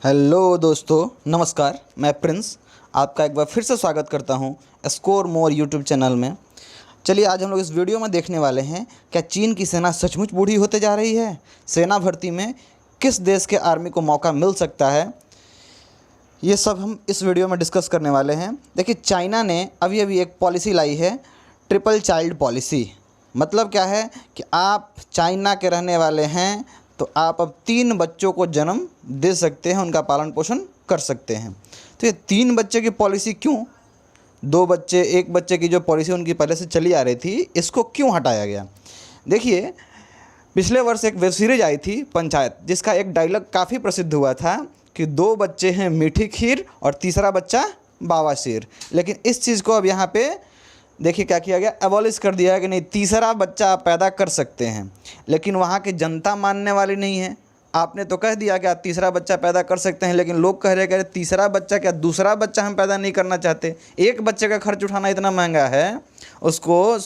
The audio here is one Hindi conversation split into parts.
हेलो दोस्तों, नमस्कार। मैं प्रिंस आपका एक बार फिर से स्वागत करता हूं स्कोर मोर यूट्यूब चैनल में। चलिए, आज हम लोग इस वीडियो में देखने वाले हैं, क्या चीन की सेना सचमुच बूढ़ी होते जा रही है? सेना भर्ती में किस देश के आर्मी को मौका मिल सकता है, ये सब हम इस वीडियो में डिस्कस करने वाले हैं। देखिए, चाइना ने अभी अभी एक पॉलिसी लाई है, ट्रिपल चाइल्ड पॉलिसी। मतलब क्या है कि आप चाइना के रहने वाले हैं तो आप अब 3 बच्चों को जन्म दे सकते हैं, उनका पालन पोषण कर सकते हैं। तो ये 3 बच्चे की पॉलिसी क्यों, 2 बच्चे 1 बच्चे की जो पॉलिसी उनकी पहले से चली आ रही थी, इसको क्यों हटाया गया? देखिए, पिछले वर्ष एक वेब सीरीज आई थी पंचायत, जिसका एक डायलॉग काफ़ी प्रसिद्ध हुआ था कि 2 बच्चे हैं मीठी खीर और तीसरा बच्चा बावासीर। लेकिन इस चीज़ को अब यहाँ पे देखिए क्या किया गया, एबॉलिश कर दिया है कि नहीं, तीसरा बच्चा आप पैदा कर सकते हैं। लेकिन वहाँ की जनता मानने वाली नहीं है। आपने तो कह दिया कि आप तीसरा बच्चा पैदा कर सकते हैं, लेकिन लोग कह रहे हैं कि तीसरा बच्चा क्या, दूसरा बच्चा हम पैदा नहीं करना चाहते। एक बच्चे का खर्च उठाना इतना महंगा है, उसको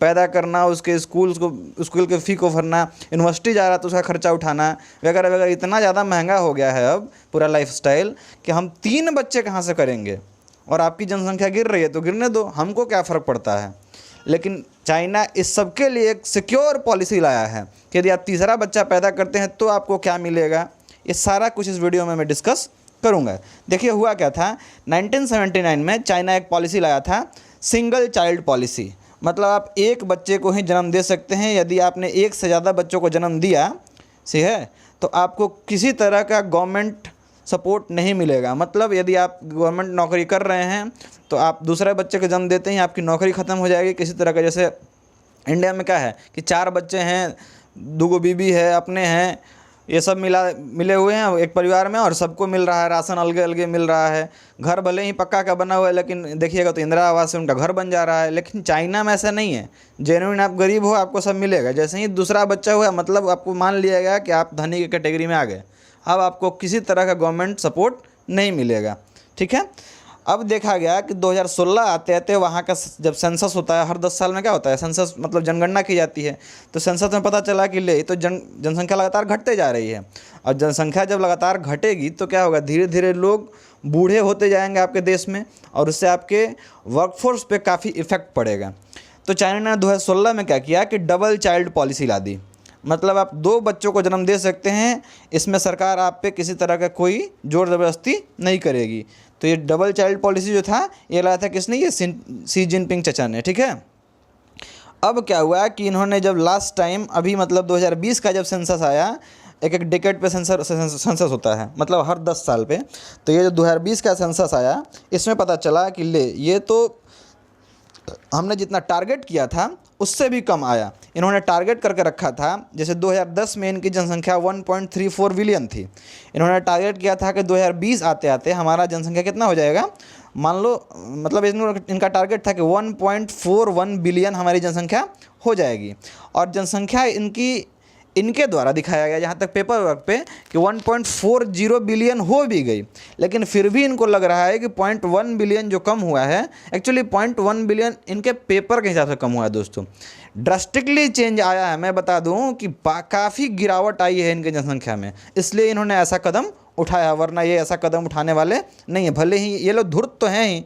पैदा करना, उसके स्कूल के फ़ी को भरना, यूनिवर्सिटी जा रहा तो उसका खर्चा उठाना वगैरह वगैरह, इतना ज़्यादा महंगा हो गया है अब पूरा लाइफस्टाइल कि हम 3 बच्चे कहाँ से करेंगे। और आपकी जनसंख्या गिर रही है तो गिरने दो, हमको क्या फ़र्क पड़ता है। लेकिन चाइना इस सब के लिए एक सिक्योर पॉलिसी लाया है कि यदि आप तीसरा बच्चा पैदा करते हैं तो आपको क्या मिलेगा। ये सारा कुछ इस वीडियो में मैं डिस्कस करूंगा। देखिए, हुआ क्या था, 1979 में चाइना एक पॉलिसी लाया था, सिंगल चाइल्ड पॉलिसी। मतलब आप एक बच्चे को ही जन्म दे सकते हैं। यदि आपने एक से ज़्यादा बच्चों को जन्म दिया, सही है, तो आपको किसी तरह का गवर्नमेंट सपोर्ट नहीं मिलेगा। मतलब यदि आप गवर्नमेंट नौकरी कर रहे हैं तो आप दूसरे बच्चे को जन्म देते ही आपकी नौकरी ख़त्म हो जाएगी किसी तरह का। जैसे इंडिया में क्या है कि 4 बच्चे हैं, 2 बीबी है, अपने हैं, ये सब मिले हुए हैं एक परिवार में और सबको मिल रहा है, राशन अलग अलग मिल रहा है। घर भले ही पक्का का बना हुआ है, लेकिन देखिएगा तो इंदिरा आवास से उनका घर बन जा रहा है। लेकिन चाइना में ऐसा नहीं है। जेन्युइन आप गरीब हो, आपको सब मिलेगा। जैसे ही दूसरा बच्चा हुआ, मतलब आपको मान लिया गया कि आप धनी की कैटेगरी में आ गए। अब आपको किसी तरह का गवर्नमेंट सपोर्ट नहीं मिलेगा, ठीक है। अब देखा गया कि 2016 आते आते वहाँ का जब सेंसस होता है, हर 10 साल में क्या होता है, सेंसस मतलब जनगणना की जाती है। तो सेंसस में पता चला कि ले तो जनसंख्या लगातार घटते जा रही है। और जनसंख्या जब लगातार घटेगी तो क्या होगा, धीरे धीरे लोग बूढ़े होते जाएंगे आपके देश में, और उससे आपके वर्कफोर्स पे काफ़ी इफ़ेक्ट पड़ेगा। तो चाइना ने 2016 में क्या किया कि डबल चाइल्ड पॉलिसी ला दी। मतलब आप 2 बच्चों को जन्म दे सकते हैं, इसमें सरकार आप पे किसी तरह का कोई जोर ज़बरदस्ती नहीं करेगी। तो ये डबल चाइल्ड पॉलिसी जो था, ये लाया था किसने, ये सी जिनपिंग चचा ने, ठीक है। अब क्या हुआ कि इन्होंने जब लास्ट टाइम अभी मतलब 2020 का जब सेंसस आया, एक एक डेकेड पे सेंसस होता है, मतलब हर 10 साल पे। तो ये जो 2020 का सेंसस आया, इसमें पता चला कि ले ये तो हमने जितना टारगेट किया था उससे भी कम आया। इन्होंने टारगेट करके रखा था, जैसे 2010 में इनकी जनसंख्या 1.34 बिलियन थी। इन्होंने टारगेट किया था कि 2020 आते आते हमारा जनसंख्या कितना हो जाएगा, मान लो, मतलब इनका टारगेट था कि 1.41 बिलियन हमारी जनसंख्या हो जाएगी। और जनसंख्या इनके द्वारा दिखाया गया जहाँ तक पेपर वर्क पे कि 1.40 बिलियन हो भी गई। लेकिन फिर भी इनको लग रहा है कि 0.1 बिलियन जो कम हुआ है, एक्चुअली 0.1 बिलियन इनके पेपर के हिसाब से कम हुआ है दोस्तों। ड्रास्टिकली चेंज आया है। मैं बता दूं कि काफ़ी गिरावट आई है इनकी जनसंख्या में, इसलिए इन्होंने ऐसा कदम उठाया, वरना ये ऐसा कदम उठाने वाले नहीं है। भले ही ये लोग धूर्त तो हैं ही,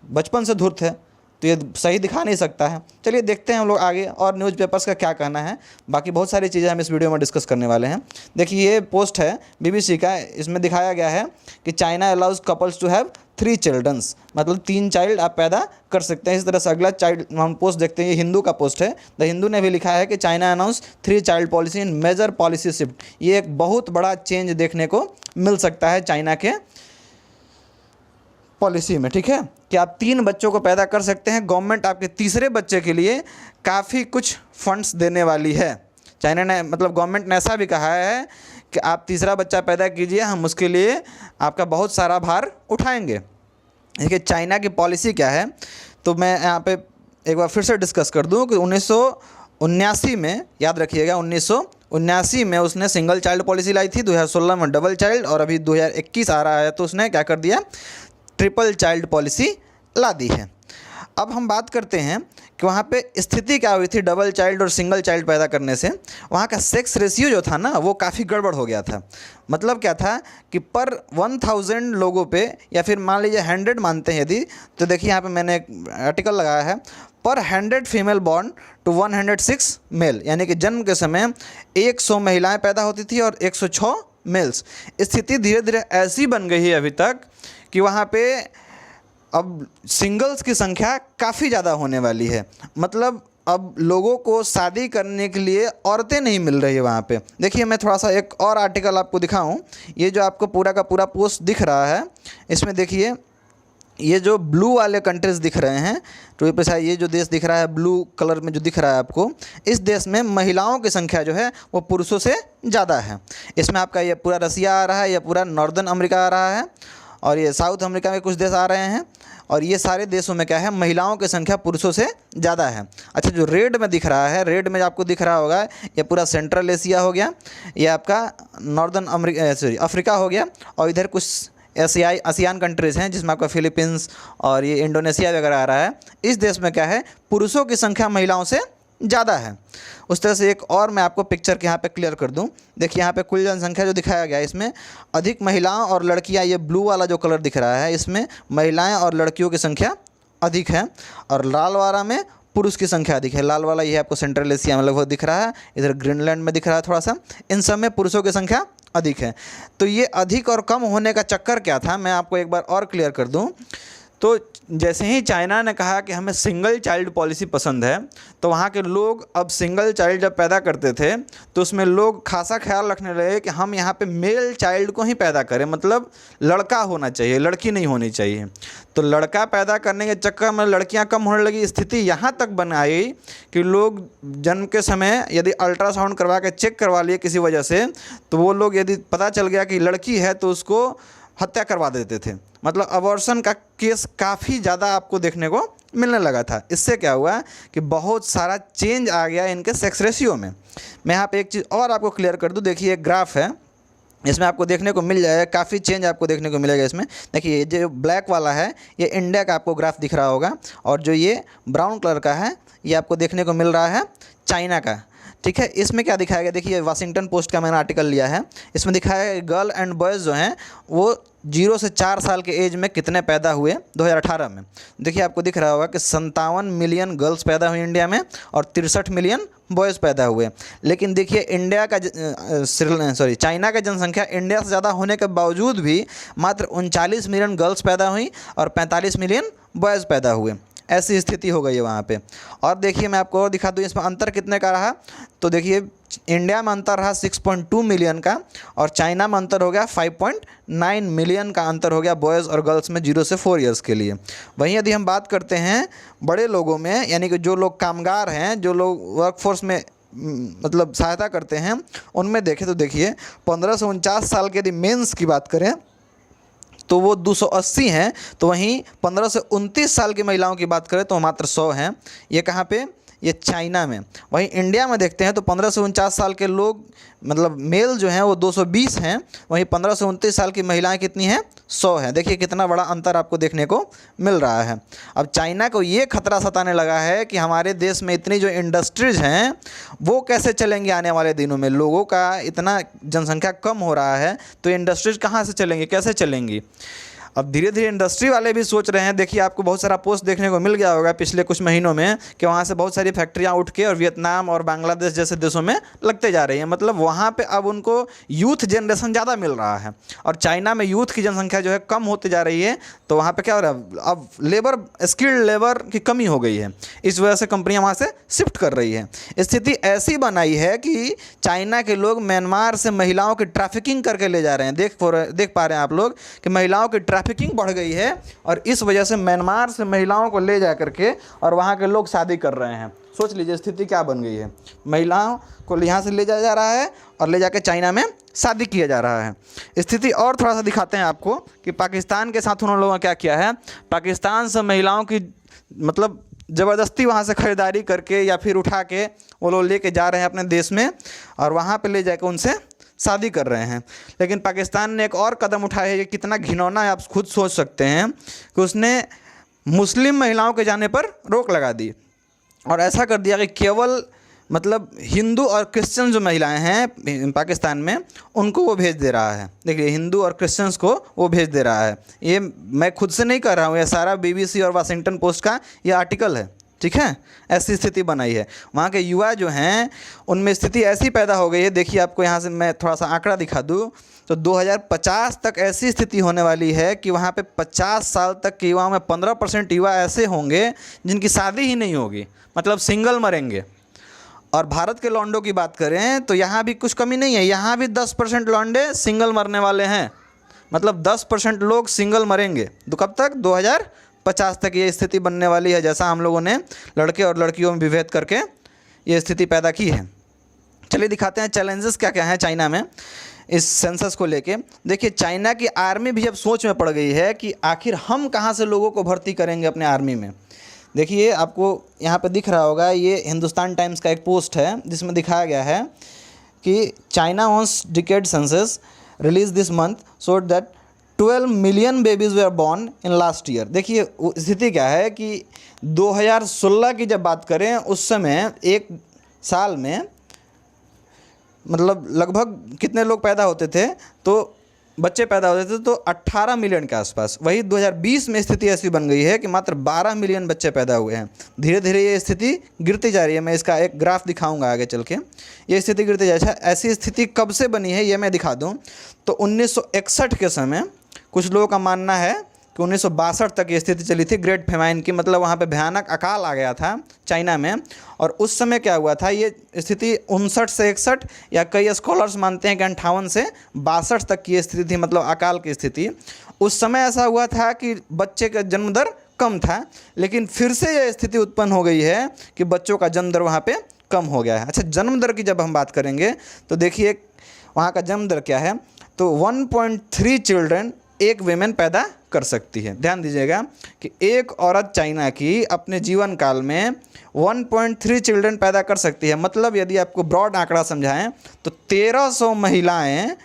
बचपन से धूर्त है, तो ये सही दिखा नहीं सकता है। चलिए देखते हैं हम लोग आगे और न्यूज़पेपर्स का क्या कहना है। बाकी बहुत सारी चीज़ें हम इस वीडियो में डिस्कस करने वाले हैं। देखिए, ये पोस्ट है BBC का, इसमें दिखाया गया है कि China allows couples to have 3 childrens, मतलब 3 चाइल्ड आप पैदा कर सकते हैं। इस तरह से अगला चाइल्ड हम पोस्ट देखते हैं, ये हिंदू का पोस्ट है। द हिंदू ने भी लिखा है कि China announce 3 child policy in major policy shift. ये एक बहुत बड़ा चेंज देखने को मिल सकता है चाइना के पॉलिसी में, ठीक है, कि आप 3 बच्चों को पैदा कर सकते हैं। गवर्नमेंट आपके तीसरे बच्चे के लिए काफ़ी कुछ फंड्स देने वाली है। चाइना ने, मतलब गवर्नमेंट ने ऐसा भी कहा है कि आप तीसरा बच्चा पैदा कीजिए, हम उसके लिए आपका बहुत सारा भार उठाएंगे। देखिए, चाइना की पॉलिसी क्या है, तो मैं यहाँ पे एक बार फिर से डिस्कस कर दूँ कि 1979 में, याद रखिएगा 1979 में उसने सिंगल चाइल्ड पॉलिसी लाई थी, 2016 में डबल चाइल्ड, और अभी 2021 आ रहा है तो उसने क्या कर दिया, ट्रिपल चाइल्ड पॉलिसी ला दी है। अब हम बात करते हैं कि वहाँ पे स्थिति क्या हुई थी डबल चाइल्ड और सिंगल चाइल्ड पैदा करने से। वहाँ का सेक्स रेशियो जो था ना वो काफ़ी गड़बड़ हो गया था। मतलब क्या था कि पर 1000 लोगों पे, या फिर मान लीजिए 100 मानते हैं यदि, तो देखिए यहाँ पे मैंने एक आर्टिकल लगाया है, पर 100 फीमेल बॉर्न टू 106 मेल, यानी कि जन्म के समय 100 महिलाएं पैदा होती थी और 106 मेल्स। स्थिति धीरे धीरे ऐसी बन गई है अभी तक कि वहाँ पे अब सिंगल्स की संख्या काफ़ी ज़्यादा होने वाली है। मतलब अब लोगों को शादी करने के लिए औरतें नहीं मिल रही है वहाँ पे। देखिए मैं थोड़ा सा एक और आर्टिकल आपको दिखाऊं। ये जो आपको पूरा का पूरा पोस्ट दिख रहा है, इसमें देखिए ये जो ब्लू वाले कंट्रीज दिख रहे हैं, तो ये पैसा ये जो देश दिख रहा है ब्लू कलर में जो दिख रहा है आपको, इस देश में महिलाओं की संख्या जो है वो पुरुषों से ज़्यादा है। इसमें आपका ये पूरा रसिया आ रहा है, ये पूरा नॉर्दर्न अमेरिका आ रहा है, और ये साउथ अमेरिका में कुछ देश आ रहे हैं, और ये सारे देशों में क्या है, महिलाओं की संख्या पुरुषों से ज़्यादा है। अच्छा, जो रेड में दिख रहा है, रेड में आपको दिख रहा होगा, ये पूरा सेंट्रल एशिया हो गया, ये आपका नॉर्दर्न अफ्रीका हो गया, और इधर कुछ आसियान कंट्रीज़ हैं जिसमें आपका फिलीपींस और ये इंडोनेशिया वगैरह आ रहा है। इस देश में क्या है, पुरुषों की संख्या महिलाओं से ज़्यादा है। उस तरह से एक और मैं आपको पिक्चर के यहाँ पे क्लियर कर दूँ। देखिए यहाँ पे कुल जनसंख्या जो दिखाया गया है, इसमें अधिक महिलाओं और लड़कियाँ, ये ब्लू वाला जो कलर दिख रहा है इसमें महिलाएं और लड़कियों की संख्या अधिक है, और लाल वाला में पुरुष की संख्या अधिक है। लाल वाला ये आपको सेंट्रल एशिया में लगभग दिख रहा है, इधर ग्रीनलैंड में दिख रहा है थोड़ा सा, इन सब में पुरुषों की संख्या अधिक है। तो ये अधिक और कम होने का चक्कर क्या था, मैं आपको एक बार और क्लियर कर दूं। तो जैसे ही चाइना ने कहा कि हमें सिंगल चाइल्ड पॉलिसी पसंद है, तो वहाँ के लोग अब सिंगल चाइल्ड जब पैदा करते थे तो उसमें लोग खासा ख्याल रखने लगे कि हम यहाँ पे मेल चाइल्ड को ही पैदा करें, मतलब लड़का होना चाहिए, लड़की नहीं होनी चाहिए। तो लड़का पैदा करने के चक्कर में लड़कियाँ कम होने लगी। स्थिति यहाँ तक बन आई कि लोग जन्म के समय यदि अल्ट्रासाउंड करवा के चेक करवा लिए किसी वजह से, तो वो लोग यदि पता चल गया कि लड़की है तो उसको हत्या करवा देते थे। मतलब अबॉर्शन का केस काफ़ी ज़्यादा आपको देखने को मिलने लगा था। इससे क्या हुआ कि बहुत सारा चेंज आ गया इनके सेक्स रेशियो में। मैं यहाँ पे एक चीज़ और आपको क्लियर कर दूँ। देखिए एक ग्राफ है, इसमें आपको देखने को मिल जाएगा, काफ़ी चेंज आपको देखने को मिलेगा इसमें। देखिए ये जो ब्लैक वाला है ये इंडिया का आपको ग्राफ दिख रहा होगा, और जो ये ब्राउन कलर का है ये आपको देखने को मिल रहा है चाइना का। ठीक है, इसमें क्या दिखाया गया, देखिए वाशिंगटन पोस्ट का मैंने आर्टिकल लिया है, इसमें दिखाया है गर्ल एंड बॉयज़ जो हैं वो 0 से 4 साल के एज में कितने पैदा हुए 2018 में। देखिए आपको दिख रहा होगा कि 57 मिलियन गर्ल्स पैदा हुई इंडिया में और 63 मिलियन बॉयज़ पैदा हुए। लेकिन देखिए इंडिया का चाइना का जनसंख्या इंडिया से ज़्यादा होने के बावजूद भी मात्र 39 मिलियन गर्ल्स पैदा हुई और 45 मिलियन बॉयज़ पैदा हुए। ऐसी स्थिति हो गई है वहाँ पे। और देखिए मैं आपको और दिखा दूँ इसमें अंतर कितने का रहा। तो देखिए इंडिया में अंतर रहा 6.2 मिलियन का, और चाइना में अंतर हो गया 5.9 मिलियन का अंतर हो गया बॉयज़ और गर्ल्स में 0 से 4 ईयर्स के लिए। वहीं यदि हम बात करते हैं बड़े लोगों में, यानी कि जो लोग कामगार हैं, जो लोग वर्कफोर्स में मतलब सहायता करते हैं, उनमें देखें तो देखिए 15 से 49 साल के यदि मेंस की बात करें तो वो 280 हैं। तो वहीं 15 से 29 साल की महिलाओं की बात करें तो मात्र 100 हैं। ये कहाँ पे, ये चाइना में। वहीं इंडिया में देखते हैं तो 15 से 49 साल के लोग मतलब मेल जो हैं वो 220 हैं, वहीं 15 से 29 साल की महिलाएं कितनी हैं, 100 हैं। देखिए कितना बड़ा अंतर आपको देखने को मिल रहा है। अब चाइना को ये खतरा सताने लगा है कि हमारे देश में इतनी जो इंडस्ट्रीज हैं वो कैसे चलेंगी आने वाले दिनों में। लोगों का इतना जनसंख्या कम हो रहा है तो इंडस्ट्रीज कहाँ से चलेंगी, कैसे चलेंगी। अब धीरे धीरे इंडस्ट्री वाले भी सोच रहे हैं। देखिए आपको बहुत सारा पोस्ट देखने को मिल गया होगा पिछले कुछ महीनों में कि वहाँ से बहुत सारी फैक्ट्रियाँ उठ के और वियतनाम और बांग्लादेश जैसे देशों में लगते जा रही हैं। मतलब वहाँ पे अब उनको यूथ जनरेशन ज़्यादा मिल रहा है, और चाइना में यूथ की जनसंख्या जो है कम होती जा रही है। तो वहाँ पे क्या हो रहा है, अब लेबर, स्किल्ड लेबर की कमी हो गई है, इस वजह से कंपनियाँ वहाँ से शिफ्ट कर रही है। स्थिति ऐसी बनाई है कि चाइना के लोग म्यांमार से महिलाओं की ट्रैफिकिंग करके ले जा रहे हैं। देख पा रहे हैं आप लोग कि महिलाओं की ट्रैफिकिंग बढ़ गई है, और इस वजह से म्यांमार से महिलाओं को ले जा करके और वहाँ के लोग शादी कर रहे हैं। सोच लीजिए स्थिति क्या बन गई है। महिलाओं को यहाँ से ले जाया जा रहा है और ले जाके चाइना में शादी किया जा रहा है। स्थिति और थोड़ा सा दिखाते हैं आपको कि पाकिस्तान के साथ उन लोगों ने क्या किया है। पाकिस्तान से महिलाओं की मतलब ज़बरदस्ती वहाँ से ख़रीदारी करके या फिर उठा के वो लोग लेके जा रहे हैं अपने देश में, और वहाँ पे ले जाकर उनसे शादी कर रहे हैं। लेकिन पाकिस्तान ने एक और कदम उठाया है, ये कितना घिनौना है आप खुद सोच सकते हैं कि उसने मुस्लिम महिलाओं के जाने पर रोक लगा दी और ऐसा कर दिया कि केवल मतलब हिंदू और क्रिश्चियन जो महिलाएं हैं पाकिस्तान में उनको वो भेज दे रहा है। देखिए, हिंदू और क्रिश्चियंस को वो भेज दे रहा है। ये मैं खुद से नहीं कर रहा हूँ, ये सारा BBC और वाशिंगटन पोस्ट का ये आर्टिकल है, ठीक है। ऐसी स्थिति बनाई है वहाँ के युवा जो हैं, उनमें स्थिति ऐसी पैदा हो गई है। देखिए, आपको यहाँ से मैं थोड़ा सा आंकड़ा दिखा दूँ तो 2050 तक ऐसी स्थिति होने वाली है कि वहाँ पे 50 साल तक के युवाओं में 15% युवा ऐसे होंगे जिनकी शादी ही नहीं होगी, मतलब सिंगल मरेंगे। और भारत के लौंडों की बात करें तो यहाँ भी कुछ कमी नहीं है, यहाँ भी 10% लौंडे सिंगल मरने वाले हैं, मतलब 10% लोग सिंगल मरेंगे। तो कब तक? 2050 तक ये स्थिति बनने वाली है, जैसा हम लोगों ने लड़के और लड़कियों में विभेद करके ये स्थिति पैदा की है। चलिए दिखाते हैं चैलेंजेस क्या क्या हैं चाइना में इस सेंसस को लेके। देखिए, चाइना की आर्मी भी अब सोच में पड़ गई है कि आखिर हम कहाँ से लोगों को भर्ती करेंगे अपने आर्मी में। देखिए, आपको यहाँ पे दिख रहा होगा, ये हिंदुस्तान टाइम्स का एक पोस्ट है जिसमें दिखाया गया है कि China once decade census release this month showed that 12 million babies were born in last year. देखिए, स्थिति क्या है कि 2016 की जब बात करें उस समय एक साल में मतलब लगभग कितने लोग पैदा होते थे, तो बच्चे पैदा होते थे तो 18 मिलियन के आसपास। वही 2020 में स्थिति ऐसी बन गई है कि मात्र 12 मिलियन बच्चे पैदा हुए हैं। धीरे धीरे ये स्थिति गिरती जा रही है। मैं इसका एक ग्राफ दिखाऊंगा आगे चल के। ये स्थिति गिरती जा रही है। ऐसी स्थिति कब से बनी है ये मैं दिखा दूं तो 1961 के समय कुछ लोगों का मानना है कि 1962 तक ये स्थिति चली थी, ग्रेट फेमाइन की, मतलब वहाँ पे भयानक अकाल आ गया था चाइना में। और उस समय क्या हुआ था, ये स्थिति 59 से 61 या कई स्कॉलर्स मानते हैं कि 58 से 62 तक की स्थिति थी, मतलब अकाल की स्थिति। उस समय ऐसा हुआ था कि बच्चे का जन्म दर कम था, लेकिन फिर से ये स्थिति उत्पन्न हो गई है कि बच्चों का जन्म दर वहाँ पर कम हो गया है। अच्छा, जन्म दर की जब हम बात करेंगे तो देखिए वहाँ का जन्म दर क्या है, तो 1.3 चिल्ड्रन एक वीमेन पैदा कर सकती है। ध्यान दीजिएगा कि एक औरत चाइना की अपने जीवन काल में 1.3 चिल्ड्रन पैदा कर सकती है। मतलब यदि आपको ब्रॉड आंकड़ा समझाएं तो 1300 महिलाएं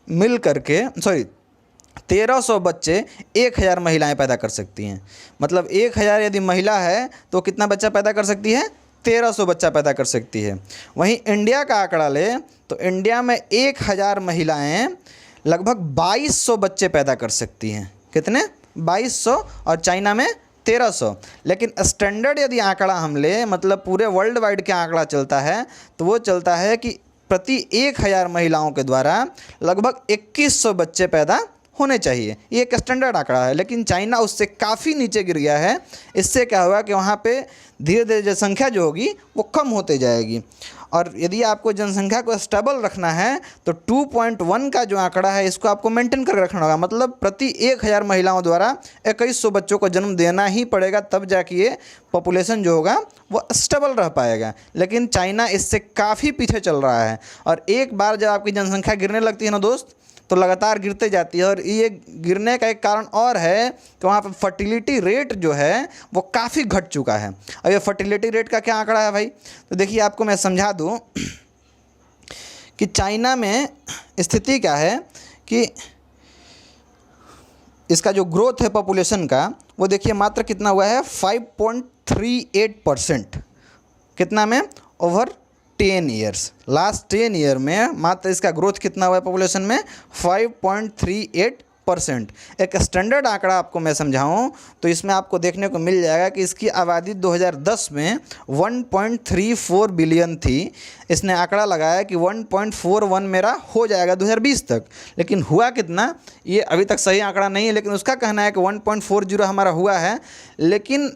मिल करके 1300 बच्चे 1000 महिलाएं पैदा कर सकती हैं। मतलब 1000 यदि महिला है तो कितना बच्चा पैदा कर सकती है? 1300 बच्चा पैदा कर सकती है। वहीं इंडिया का आंकड़ा ले तो इंडिया में 1000 महिलाएं लगभग 2200 बच्चे पैदा कर सकती हैं। कितने? 2200। और चाइना में 1300। लेकिन स्टैंडर्ड यदि आंकड़ा हम ले, मतलब पूरे वर्ल्ड वाइड के आंकड़ा चलता है तो वो चलता है कि प्रति 1000 महिलाओं के द्वारा लगभग 2100 बच्चे पैदा होने चाहिए। ये एक स्टैंडर्ड आंकड़ा है, लेकिन चाइना उससे काफ़ी नीचे गिर गया है। इससे क्या हुआ कि वहाँ पे धीरे धीरे जनसंख्या जो होगी वो कम होते जाएगी। और यदि आपको जनसंख्या को स्टेबल रखना है तो 2.1 का जो आंकड़ा है इसको आपको मेंटेन कर रखना होगा। मतलब प्रति 1000 महिलाओं द्वारा 2100 बच्चों को जन्म देना ही पड़ेगा, तब जाके ये पॉपुलेशन जो होगा वो स्टेबल रह पाएगा। लेकिन चाइना इससे काफ़ी पीछे चल रहा है। और एक बार जब आपकी जनसंख्या गिरने लगती है ना दोस्त, तो लगातार गिरते जाती है। और ये गिरने का एक कारण और है कि वहाँ पर फर्टिलिटी रेट जो है वो काफ़ी घट चुका है। अब ये फर्टिलिटी रेट का क्या आंकड़ा है भाई, तो देखिए आपको मैं समझा दूँ कि चाइना में स्थिति क्या है कि इसका जो ग्रोथ है पॉपुलेशन का वो देखिए मात्र कितना हुआ है, 5.38%। कितना में? Over 10 years. लास्ट 10 ईयर में मात्र इसका ग्रोथ कितना हुआ है पॉपुलेशन में? 5.38%। एक स्टैंडर्ड आंकड़ा आपको मैं समझाऊं तो इसमें आपको देखने को मिल जाएगा कि इसकी आबादी 2010 में 1.34 बिलियन थी। इसने आंकड़ा लगाया कि 1.41 मेरा हो जाएगा 2020 तक। लेकिन हुआ कितना, ये अभी तक सही आंकड़ा नहीं है, लेकिन उसका कहना है कि 1.40 हमारा हुआ है। लेकिन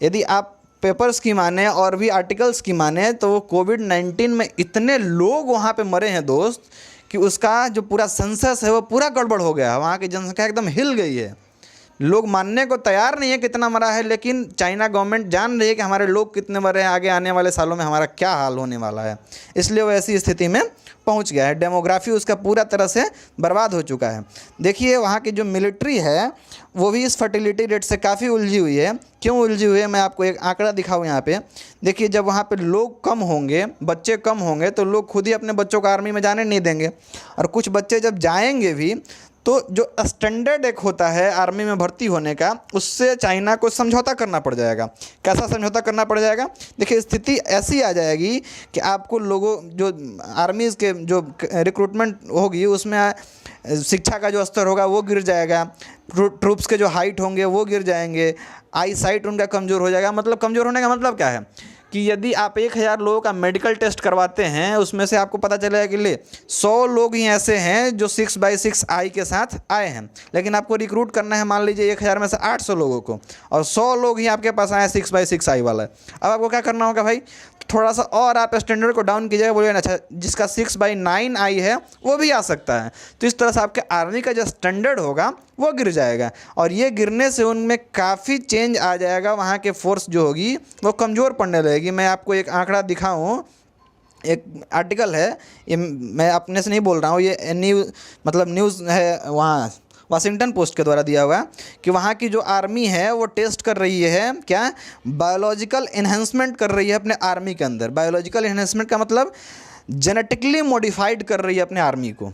यदि आप पेपर्स की माने और भी आर्टिकल्स की माने तो कोविड-19 में इतने लोग वहाँ पे मरे हैं दोस्त कि उसका जो पूरा सेंसस है वो पूरा गड़बड़ हो गया है। वहाँ की जनसंख्या एकदम हिल गई है। लोग मानने को तैयार नहीं है कितना मरा है, लेकिन चाइना गवर्नमेंट जान रही है कि हमारे लोग कितने मरे हैं, आगे आने वाले सालों में हमारा क्या हाल होने वाला है। इसलिए वो ऐसी स्थिति में पहुंच गया है। डेमोग्राफी उसका पूरा तरह से बर्बाद हो चुका है। देखिए वहाँ की जो मिलिट्री है वो भी इस फर्टिलिटी रेट से काफ़ी उलझी हुई है। क्यों उलझी हुई है, मैं आपको एक आंकड़ा दिखाऊँ यहाँ पे। देखिए जब वहाँ पे लोग कम होंगे, बच्चे कम होंगे, तो लोग खुद ही अपने बच्चों को आर्मी में जाने नहीं देंगे। और कुछ बच्चे जब जाएंगे भी तो जो स्टैंडर्ड एक होता है आर्मी में भर्ती होने का, उससे चाइना को समझौता करना पड़ जाएगा। कैसा समझौता करना पड़ जाएगा? देखिए, स्थिति ऐसी आ जाएगी कि आपको लोगों जो आर्मीज़ के जो रिक्रूटमेंट होगी उसमें शिक्षा का जो स्तर होगा वो गिर जाएगा, ट्रूप्स के जो हाइट होंगे वो गिर जाएंगे, आई साइट उनका कमज़ोर हो जाएगा। मतलब कमज़ोर होने का मतलब क्या है कि यदि आप 1000 लोगों का मेडिकल टेस्ट करवाते हैं, उसमें से आपको पता चलेगा कि 100 लोग ही ऐसे हैं जो 6/6 आई के साथ आए हैं, लेकिन आपको रिक्रूट करना है मान लीजिए 1000 में से 800 लोगों को, और 100 लोग ही आपके पास आए 6/6 आई वाला। अब आपको क्या करना होगा भाई, थोड़ा सा और आप स्टैंडर्ड को डाउन कीजिएगा, बोलिए ना अच्छा जिसका 6/9 आई है वो भी आ सकता है। तो इस तरह से आपके आर्मी का जो स्टैंडर्ड होगा वो गिर जाएगा, और ये गिरने से उनमें काफ़ी चेंज आ जाएगा। वहाँ के फोर्स जो होगी वो कमज़ोर पड़ने लगेगी। मैं आपको एक आंकड़ा दिखाऊँ, एक आर्टिकल है, ये मैं अपने से नहीं बोल रहा हूँ, ये न्यूज़ है वहाँ वाशिंगटन पोस्ट के द्वारा दिया हुआ है कि वहाँ की जो आर्मी है वो टेस्ट कर रही है क्या, बायोलॉजिकल इन्हेंसमेंट कर रही है अपने आर्मी के अंदर। बायोलॉजिकल इन्हेंसमेंट का मतलब जेनेटिकली मॉडिफाइड कर रही है अपने आर्मी को।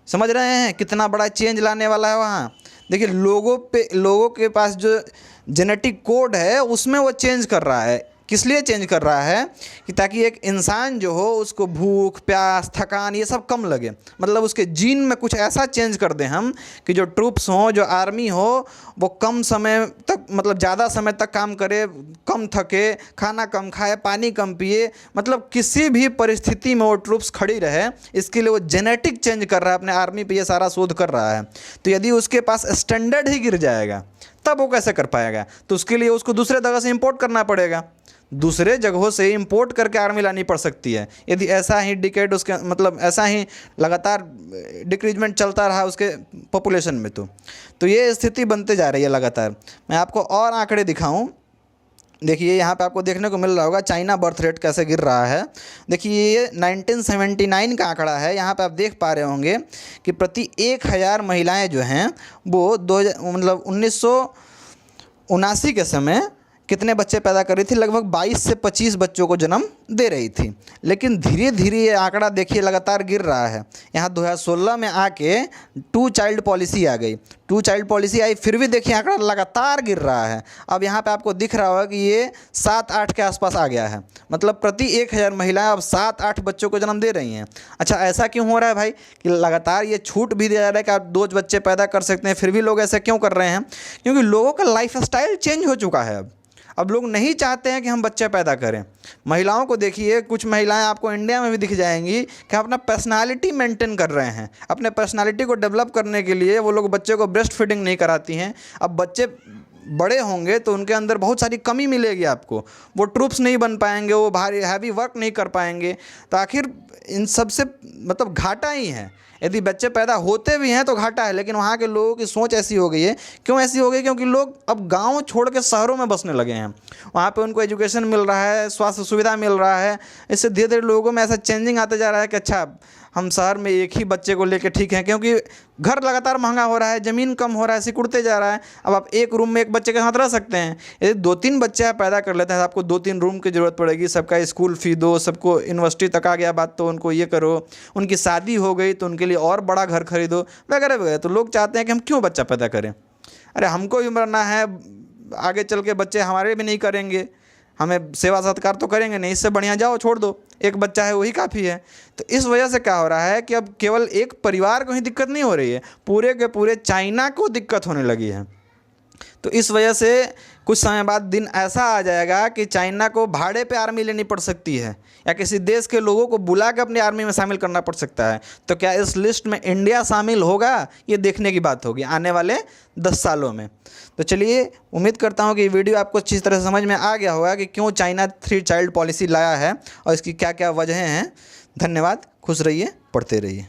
समझ रहे हैं कितना बड़ा चेंज लाने वाला है वहाँ? देखिए, लोगों के पास जो जेनेटिक कोड है उसमें वो चेंज कर रहा है। किस लिए चेंज कर रहा है कि ताकि एक इंसान जो हो उसको भूख प्यास थकान ये सब कम लगे। मतलब उसके जीन में कुछ ऐसा चेंज कर दें हम कि जो ट्रूप्स हों, जो आर्मी हो, वो कम समय तक, मतलब ज़्यादा समय तक काम करे, कम थके, खाना कम खाए, पानी कम पिए, मतलब किसी भी परिस्थिति में वो ट्रूप्स खड़ी रहे। इसके लिए वो जेनेटिक चेंज कर रहा है अपने आर्मी पे, ये सारा शोध कर रहा है। तो यदि उसके पास स्टैंडर्ड ही गिर जाएगा तब वो कैसे कर पाएगा? तो उसके लिए उसको दूसरे जगह से इंपोर्ट करना पड़ेगा, दूसरे जगहों से इंपोर्ट करके आर्मी लानी पड़ सकती है। यदि ऐसा ही डिकेड उसके मतलब ऐसा ही लगातार डिक्रीजमेंट चलता रहा उसके पॉपुलेशन में, तो ये स्थिति बनते जा रही है लगातार। मैं आपको और आंकड़े दिखाऊं, देखिए यहाँ पे आपको देखने को मिल रहा होगा चाइना बर्थ रेट कैसे गिर रहा है। देखिए ये 1979 का आंकड़ा है। यहाँ पे आप देख पा रहे होंगे कि प्रति 1000 महिलाएं जो हैं वो 1979 के समय कितने बच्चे पैदा कर रही थी? लगभग 22 से 25 बच्चों को जन्म दे रही थी। लेकिन धीरे धीरे ये आंकड़ा देखिए लगातार गिर रहा है। यहाँ 2016 में आके 2 चाइल्ड पॉलिसी आ गई, 2 चाइल्ड पॉलिसी आई, फिर भी देखिए आंकड़ा लगातार गिर रहा है। अब यहाँ पे आपको दिख रहा होगा कि ये 7-8 के आसपास आ गया है। मतलब प्रति 1000 महिलाएं अब 7-8 बच्चों को जन्म दे रही हैं। अच्छा, ऐसा क्यों हो रहा है भाई कि लगातार ये छूट भी दिया जा रहा है कि आप 2 बच्चे पैदा कर सकते हैं, फिर भी लोग ऐसा क्यों कर रहे हैं? क्योंकि लोगों का लाइफ स्टाइल चेंज हो चुका है। अब लोग नहीं चाहते हैं कि हम बच्चे पैदा करें। महिलाओं को देखिए, कुछ महिलाएं आपको इंडिया में भी दिख जाएंगी कि अपना पर्सनालिटी मेंटेन कर रहे हैं। अपने पर्सनालिटी को डेवलप करने के लिए वो लोग बच्चे को ब्रेस्ट फीडिंग नहीं कराती हैं। अब बच्चे बड़े होंगे तो उनके अंदर बहुत सारी कमी मिलेगी आपको, वो ट्रूप्स नहीं बन पाएंगे, वो भारी हैवी वर्क नहीं कर पाएंगे। तो आखिर इन सब से मतलब घाटा ही है। यदि बच्चे पैदा होते भी हैं तो घाटा है। लेकिन वहाँ के लोगों की सोच ऐसी हो गई है। क्यों ऐसी हो गई? क्योंकि लोग अब गांव छोड़ के शहरों में बसने लगे हैं। वहाँ पे उनको एजुकेशन मिल रहा है, स्वास्थ्य सुविधा मिल रहा है। इससे धीरे धीरे लोगों में ऐसा चेंजिंग आते जा रहा है कि अच्छा हम शहर में एक ही बच्चे को लेके ठीक है, क्योंकि घर लगातार महंगा हो रहा है, ज़मीन कम हो रहा है, सिकुड़ते जा रहा है। अब आप एक रूम में एक बच्चे के साथ रह सकते हैं। यदि 2-3 बच्चे आप पैदा कर लेते हैं तो आपको 2-3 रूम की ज़रूरत पड़ेगी। सबका स्कूल फ़ी दो, सबको यूनिवर्सिटी तक आ गया बात तो उनको ये करो, उनकी शादी हो गई तो उनके लिए और बड़ा घर खरीदो, वगैरह वगैरह। तो लोग चाहते हैं कि हम क्यों बच्चा पैदा करें? अरे हमको भी मरना है, आगे चल के बच्चे हमारे भी नहीं करेंगे, हमें सेवा सत्कार तो करेंगे नहीं, इससे बढ़िया जाओ छोड़ दो, एक बच्चा है वही काफ़ी है। तो इस वजह से क्या हो रहा है कि अब केवल एक परिवार को ही दिक्कत नहीं हो रही है, पूरे के पूरे चाइना को दिक्कत होने लगी है। तो इस वजह से कुछ समय बाद दिन ऐसा आ जाएगा कि चाइना को भाड़े पे आर्मी लेनी पड़ सकती है, या किसी देश के लोगों को बुला के अपनी आर्मी में शामिल करना पड़ सकता है। तो क्या इस लिस्ट में इंडिया शामिल होगा? ये देखने की बात होगी आने वाले 10 सालों में। तो चलिए, उम्मीद करता हूँ कि ये वीडियो आपको अच्छी तरह समझ में आ गया होगा कि क्यों चाइना 3 चाइल्ड पॉलिसी लाया है और इसकी क्या क्या वजहें हैं। धन्यवाद, खुश रहिए, पढ़ते रहिए।